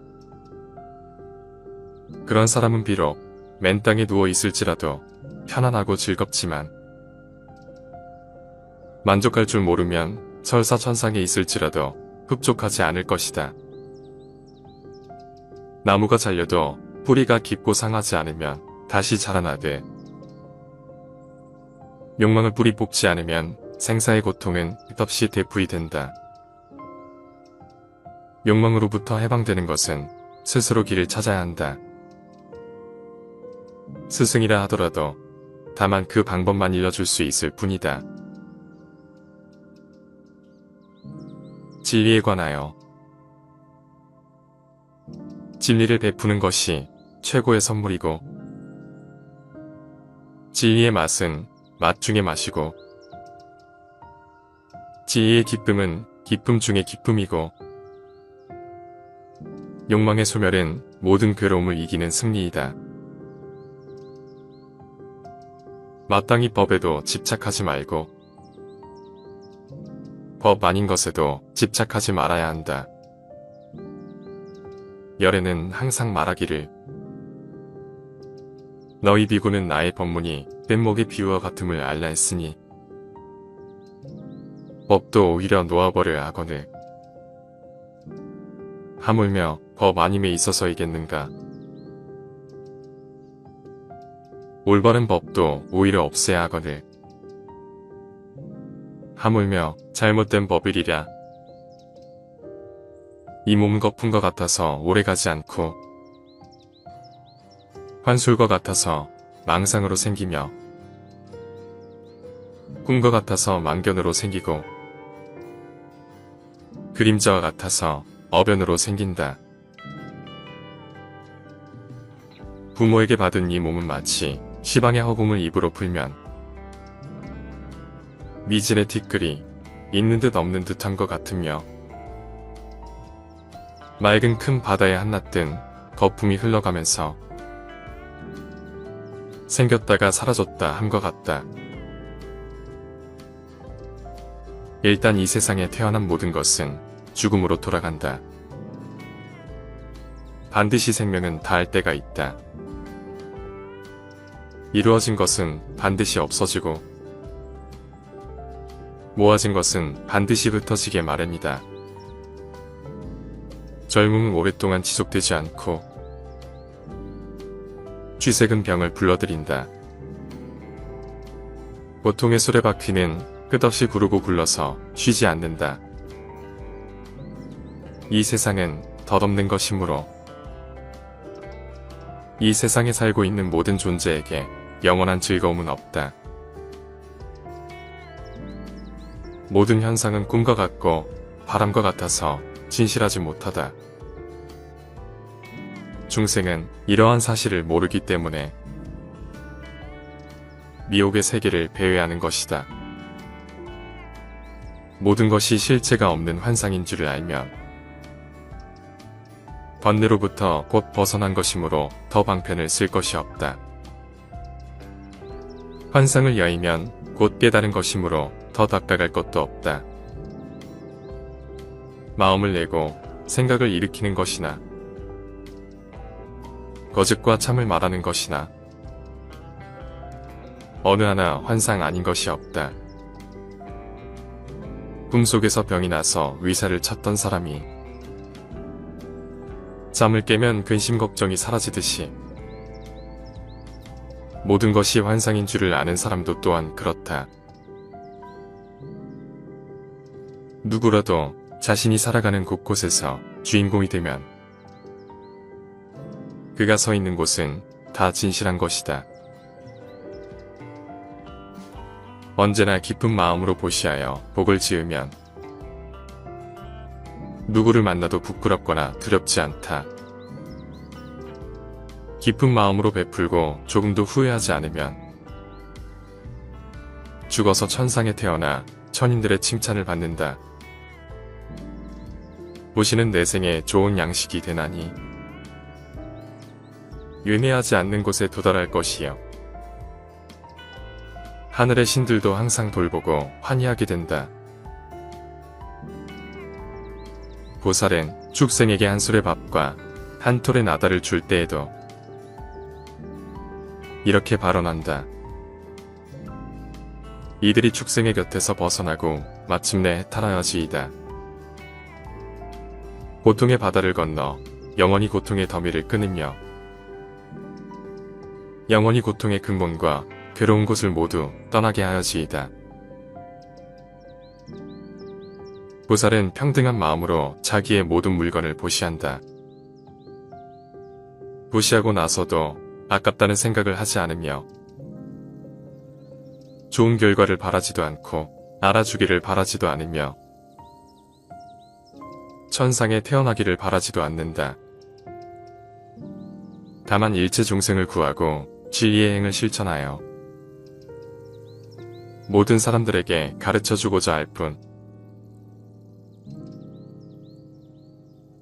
Speaker 1: 그런 사람은 비록 맨 땅에 누워 있을지라도 편안하고 즐겁지만 만족할 줄 모르면 설사천상에 있을지라도 흡족하지 않을 것이다. 나무가 잘려도 뿌리가 깊고 상하지 않으면 다시 자라나되 욕망을 뿌리 뽑지 않으면 생사의 고통은 끝없이 되풀이 된다. 욕망으로부터 해방되는 것은 스스로 길을 찾아야 한다. 스승이라 하더라도 다만 그 방법만 일러줄 수 있을 뿐이다. 진리에 관하여 진리를 베푸는 것이 최고의 선물이고 진리의 맛은 맛 중의 맛이고 진리의 기쁨은 기쁨 중의 기쁨이고 욕망의 소멸은 모든 괴로움을 이기는 승리이다. 마땅히 법에도 집착하지 말고 법 아닌 것에도 집착하지 말아야 한다. 열애는 항상 말하기를 너희 비구는 나의 법문이 뗏목의 비유와 같음을 알라 했으니 법도 오히려 놓아버려야 하거늘 하물며 법 아님에 있어서이겠는가. 올바른 법도 오히려 없애야 하거늘 하물며 잘못된 법이리랴. 이 몸은 거품과 같아서 오래가지 않고 환술과 같아서 망상으로 생기며 꿈과 같아서 망견으로 생기고 그림자와 같아서 어변으로 생긴다. 부모에게 받은 이 몸은 마치 시방의 허공을 입으로 풀면 미진의 티끌이 있는 듯 없는 듯한 것 같으며 맑은 큰 바다에 한낱든 거품이 흘러가면서 생겼다가 사라졌다 함과 같다. 일단 이 세상에 태어난 모든 것은 죽음으로 돌아간다. 반드시 생명은 다할 때가 있다. 이루어진 것은 반드시 없어지고 모아진 것은 반드시 흩어지게 마련이다. 젊음은 오랫동안 지속되지 않고 쥐색은 병을 불러들인다. 고통의 수레바퀴는 끝없이 구르고 굴러서 쉬지 않는다. 이 세상은 덧없는 것이므로 이 세상에 살고 있는 모든 존재에게 영원한 즐거움은 없다. 모든 현상은 꿈과 같고 바람과 같아서 진실하지 못하다. 중생은 이러한 사실을 모르기 때문에 미혹의 세계를 배회하는 것이다. 모든 것이 실체가 없는 환상인 줄을 알면 번뇌로부터 곧 벗어난 것이므로 더 방편을 쓸 것이 없다. 환상을 여의면 곧 깨달은 것이므로 더 닦아갈 것도 없다. 마음을 내고 생각을 일으키는 것이나 거짓과 참을 말하는 것이나 어느 하나 환상 아닌 것이 없다. 꿈속에서 병이 나서 의사를 찾던 사람이 잠을 깨면 근심 걱정이 사라지듯이 모든 것이 환상인 줄을 아는 사람도 또한 그렇다. 누구라도 자신이 살아가는 곳곳에서 주인공이 되면 그가 서 있는 곳은 다 진실한 것이다. 언제나 깊은 마음으로 보시하여 복을 지으면 누구를 만나도 부끄럽거나 두렵지 않다. 깊은 마음으로 베풀고 조금도 후회하지 않으면 죽어서 천상에 태어나 천인들의 칭찬을 받는다. 보시는 내 생에 좋은 양식이 되나니 윤회하지 않는 곳에 도달할 것이요. 하늘의 신들도 항상 돌보고 환희하게 된다. 보살은 축생에게 한 술의 밥과 한 톨의 나다를 줄 때에도 이렇게 발언한다. 이들이 축생의 곁에서 벗어나고 마침내 해탈하여지이다. 고통의 바다를 건너 영원히 고통의 더미를 끊으며 영원히 고통의 근본과 괴로운 곳을 모두 떠나게 하여지이다. 보살은 평등한 마음으로 자기의 모든 물건을 보시한다. 보시하고 나서도 아깝다는 생각을 하지 않으며 좋은 결과를 바라지도 않고 알아주기를 바라지도 않으며 천상에 태어나기를 바라지도 않는다. 다만 일체 중생을 구하고 진리의 행을 실천하여 모든 사람들에게 가르쳐주고자 할 뿐.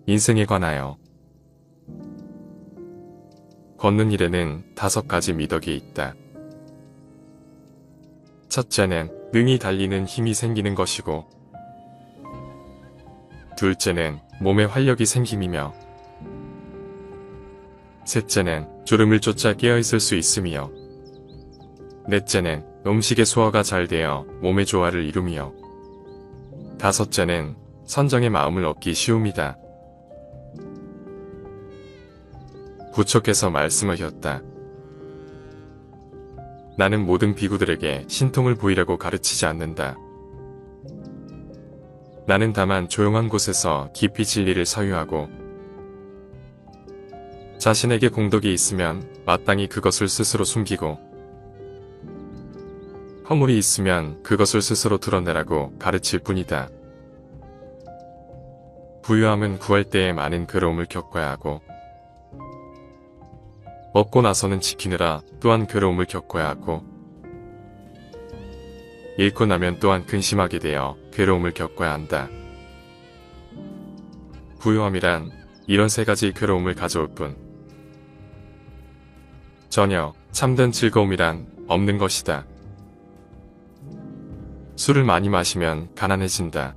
Speaker 1: 인생에 관하여 걷는 일에는 5가지 미덕이 있다. 첫째는 능히 달리는 힘이 생기는 것이고, 둘째는 몸에 활력이 생김이며, 셋째는 졸음을 쫓아 깨어있을 수 있음이요, 넷째는 음식의 소화가 잘 되어 몸의 조화를 이루며, 다섯째는 선정의 마음을 얻기 쉬움이다. 부처께서 말씀하셨다. 나는 모든 비구들에게 신통을 보이라고 가르치지 않는다. 나는 다만 조용한 곳에서 깊이 진리를 서유하고 자신에게 공덕이 있으면 마땅히 그것을 스스로 숨기고 허물이 있으면 그것을 스스로 드러내라고 가르칠 뿐이다. 부유함은 구할 때에 많은 괴로움을 겪어야 하고 얻고 나서는 지키느라 또한 괴로움을 겪어야 하고 잃고 나면 또한 근심하게 되어 괴로움을 겪어야 한다. 부유함이란 이런 3가지 괴로움을 가져올 뿐 전혀 참된 즐거움이란 없는 것이다. 술을 많이 마시면 가난해진다.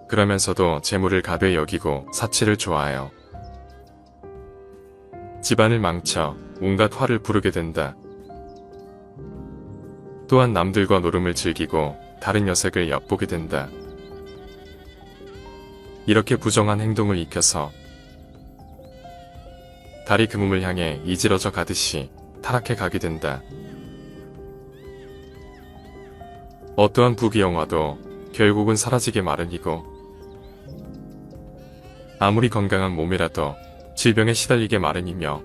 Speaker 1: 그러면서도 재물을 가벼이 여기고 사치를 좋아하여 집안을 망쳐 온갖 화를 부르게 된다. 또한 남들과 노름을 즐기고 다른 여색을 엿보게 된다. 이렇게 부정한 행동을 익혀서 달이 금음을 향해 이지러져 가듯이 타락해 가게 된다. 어떠한 부귀영화도 결국은 사라지게 마련이고 아무리 건강한 몸이라도 질병에 시달리게 마련이며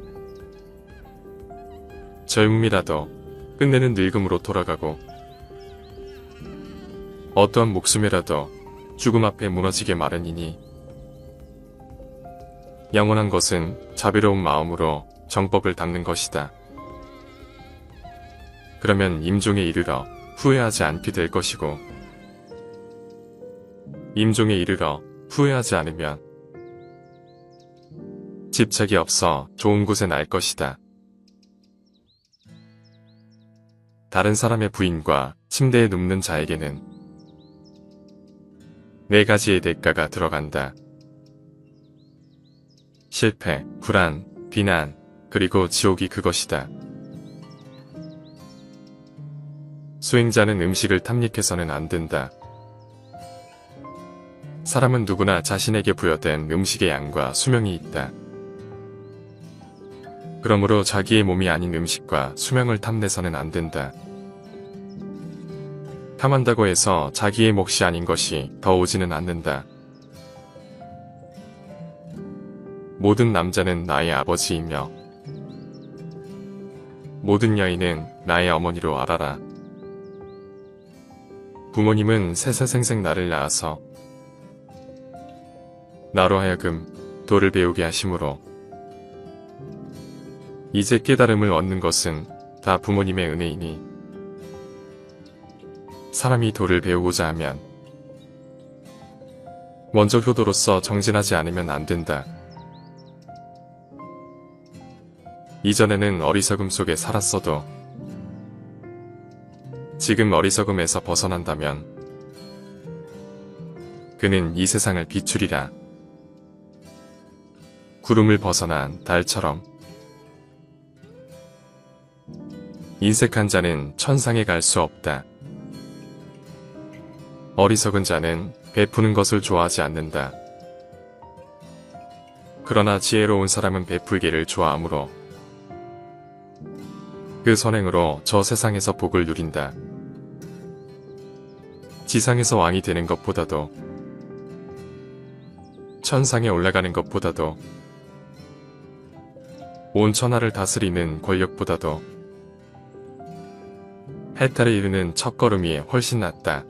Speaker 1: 젊음이라도 끝내는 늙음으로 돌아가고 어떠한 목숨이라도 죽음 앞에 무너지게 마련이니 영원한 것은 자비로운 마음으로 정법을 닦는 것이다. 그러면 임종에 이르러 후회하지 않게 될 것이고 임종에 이르러 후회하지 않으면 집착이 없어 좋은 곳에 날 것이다. 다른 사람의 부인과 침대에 눕는 자에게는 4가지의 대가가 들어간다. 실패, 불안, 비난, 그리고 지옥이 그것이다. 수행자는 음식을 탐닉해서는 안 된다. 사람은 누구나 자신에게 부여된 음식의 양과 수명이 있다. 그러므로 자기의 몸이 아닌 음식과 수명을 탐내서는 안 된다. 탐한다고 해서 자기의 몫이 아닌 것이 더 오지는 않는다. 모든 남자는 나의 아버지이며 모든 여인은 나의 어머니로 알아라. 부모님은 세세생생 나를 낳아서 나로 하여금 도를 배우게 하심으로 이제 깨달음을 얻는 것은 다 부모님의 은혜이니 사람이 도를 배우고자 하면 먼저 효도로서 정진하지 않으면 안 된다. 이전에는 어리석음 속에 살았어도 지금 어리석음에서 벗어난다면 그는 이 세상을 비추리라. 구름을 벗어난 달처럼 인색한 자는 천상에 갈 수 없다. 어리석은 자는 베푸는 것을 좋아하지 않는다. 그러나 지혜로운 사람은 베풀기를 좋아하므로 그 선행으로 저 세상에서 복을 누린다. 지상에서 왕이 되는 것보다도 천상에 올라가는 것보다도 온 천하를 다스리는 권력보다도 해탈에 이르는 첫걸음이 훨씬 낫다.